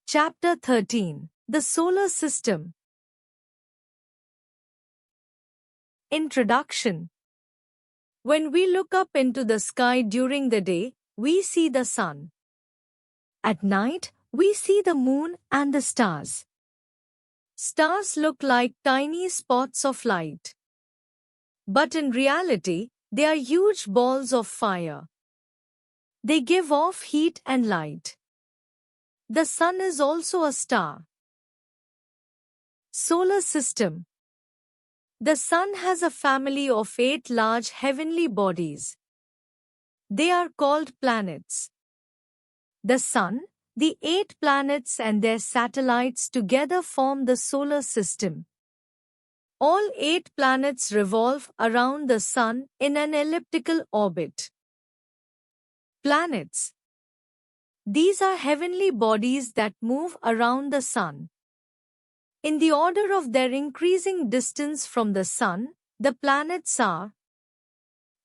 Chapter 13. The Solar System. Introduction. When we look up into the sky during the day, we see the sun. At night, we see the moon and the stars. Stars look like tiny spots of light. But in reality, they are huge balls of fire. They give off heat and light. The sun is also a star. Solar System. The sun has a family of 8 large heavenly bodies. They are called planets. The sun, the 8 planets and their satellites together form the solar system. All 8 planets revolve around the sun in an elliptical orbit. Planets. These are heavenly bodies that move around the sun. In the order of their increasing distance from the sun, the planets are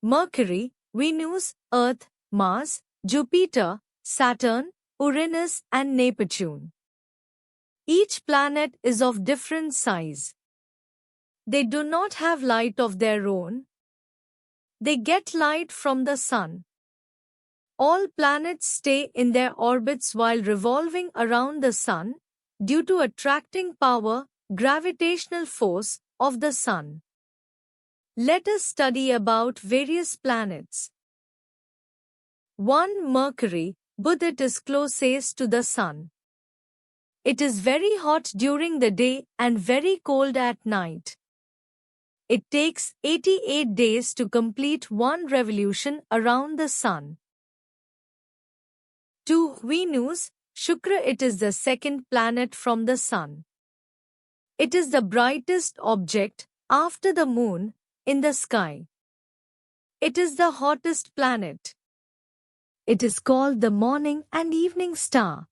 Mercury, Venus, Earth, Mars, Jupiter, Saturn, Uranus and Neptune. Each planet is of different size. They do not have light of their own. They get light from the sun. All planets stay in their orbits while revolving around the sun due to attracting power, gravitational force of the sun. Let us study about various planets. 1. Mercury, Buddha. It is closest to the sun. It is very hot during the day and very cold at night. It takes 88 days to complete one revolution around the sun. 2. Venus, Shukra. It is the second planet from the sun. It is the brightest object, after the moon, in the sky. It is the hottest planet. It is called the morning and evening star.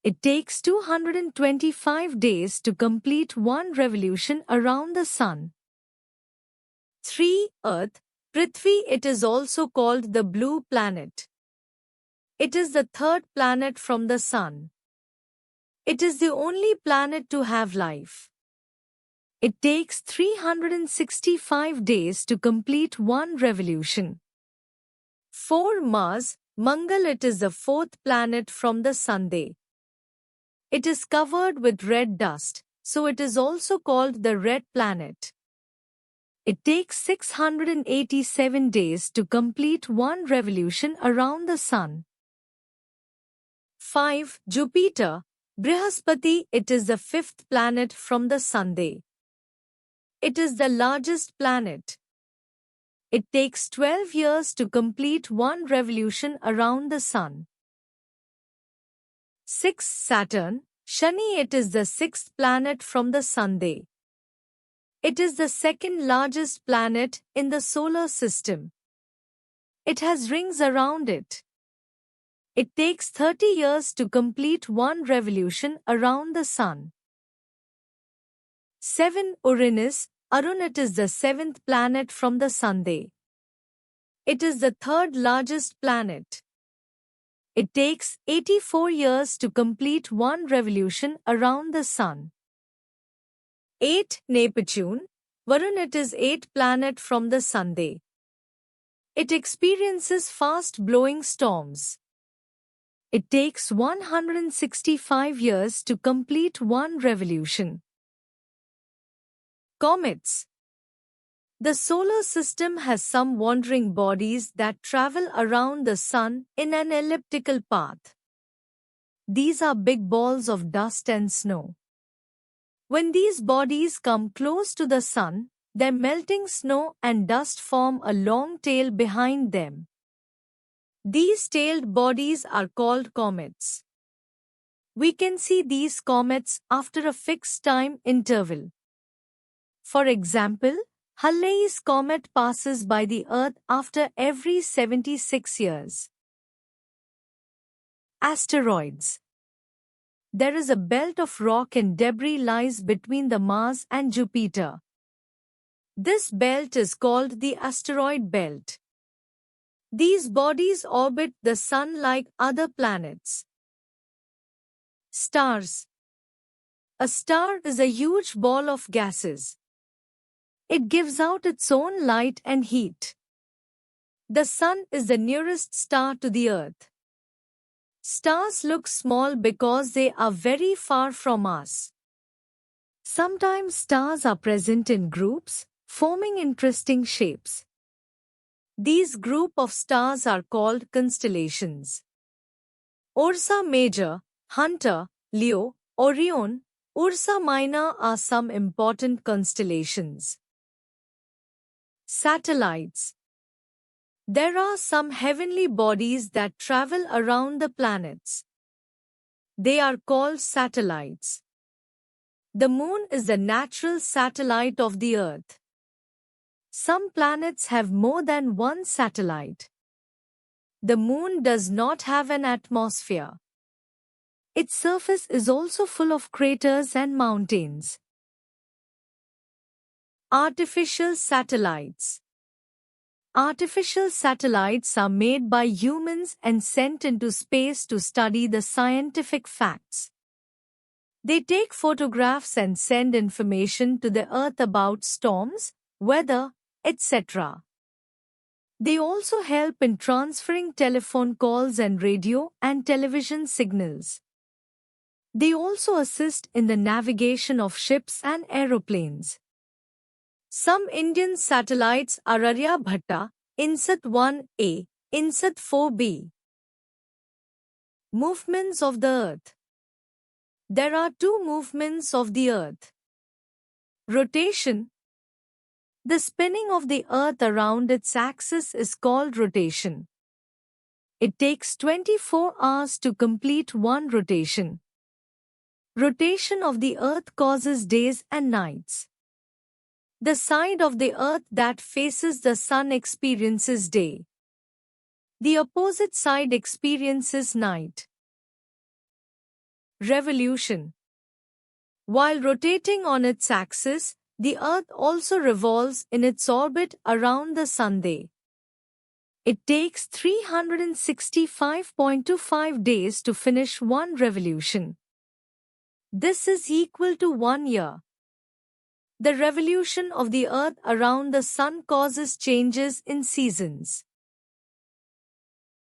It takes 225 days to complete one revolution around the sun. 3. Earth, Prithvi. It is also called the blue planet. It is the third planet from the sun. It is the only planet to have life. It takes 365 days to complete one revolution. 4. Mars, Mangal. It is the fourth planet from the Sunday. It is covered with red dust, so it is also called the red planet. It takes 687 days to complete one revolution around the sun. 5. Jupiter, Brihaspati. It is the fifth planet from the Sunday. It is the largest planet. It takes 12 years to complete one revolution around the sun. 6. Saturn, Shani. It is the sixth planet from the Sunday. It is the second largest planet in the solar system. It has rings around it. It takes 30 years to complete one revolution around the sun. 7. Uranus, Arun. It is the seventh planet from the Sunday. It is the third largest planet. It takes 84 years to complete one revolution around the sun. 8. Neptune, Varun. It is eighth planet from the Sunday. It experiences fast-blowing storms. It takes 165 years to complete one revolution. Comets. The solar system has some wandering bodies that travel around the sun in an elliptical path. These are big balls of dust and snow. When these bodies come close to the sun, their melting snow and dust form a long tail behind them. These tailed bodies are called comets. We can see these comets after a fixed time interval. For example, Halley's comet passes by the Earth after every 76 years. Asteroids. There is a belt of rock and debris lies between the Mars and Jupiter. This belt is called the asteroid belt. These bodies orbit the sun like other planets. Stars. A star is a huge ball of gases. It gives out its own light and heat. The Sun is the nearest star to the Earth. Stars look small because they are very far from us. Sometimes stars are present in groups, forming interesting shapes. These group of stars are called constellations. Ursa Major, Hunter, Leo, Orion, Ursa Minor are some important constellations. Satellites. There are some heavenly bodies that travel around the planets. They are called satellites. The Moon is the natural satellite of the Earth. Some planets have more than one satellite. The Moon does not have an atmosphere. Its surface is also full of craters and mountains. Artificial satellites. Artificial satellites are made by humans and sent into space to study the scientific facts. They take photographs and send information to the Earth about storms, weather, etc. They also help in transferring telephone calls and radio and television signals. They also assist in the navigation of ships and aeroplanes. Some Indian satellites are Aryabhatta, INSAT-1A, INSAT-4B. Movements of the Earth. There are two movements of the Earth. Rotation. The spinning of the Earth around its axis is called rotation. It takes 24 hours to complete one rotation. Rotation of the Earth causes days and nights. The side of the Earth that faces the Sun experiences day. The opposite side experiences night. Revolution. While rotating on its axis, the Earth also revolves in its orbit around the Sun. It takes 365.25 days to finish one revolution. This is equal to 1 year. The revolution of the Earth around the Sun causes changes in seasons.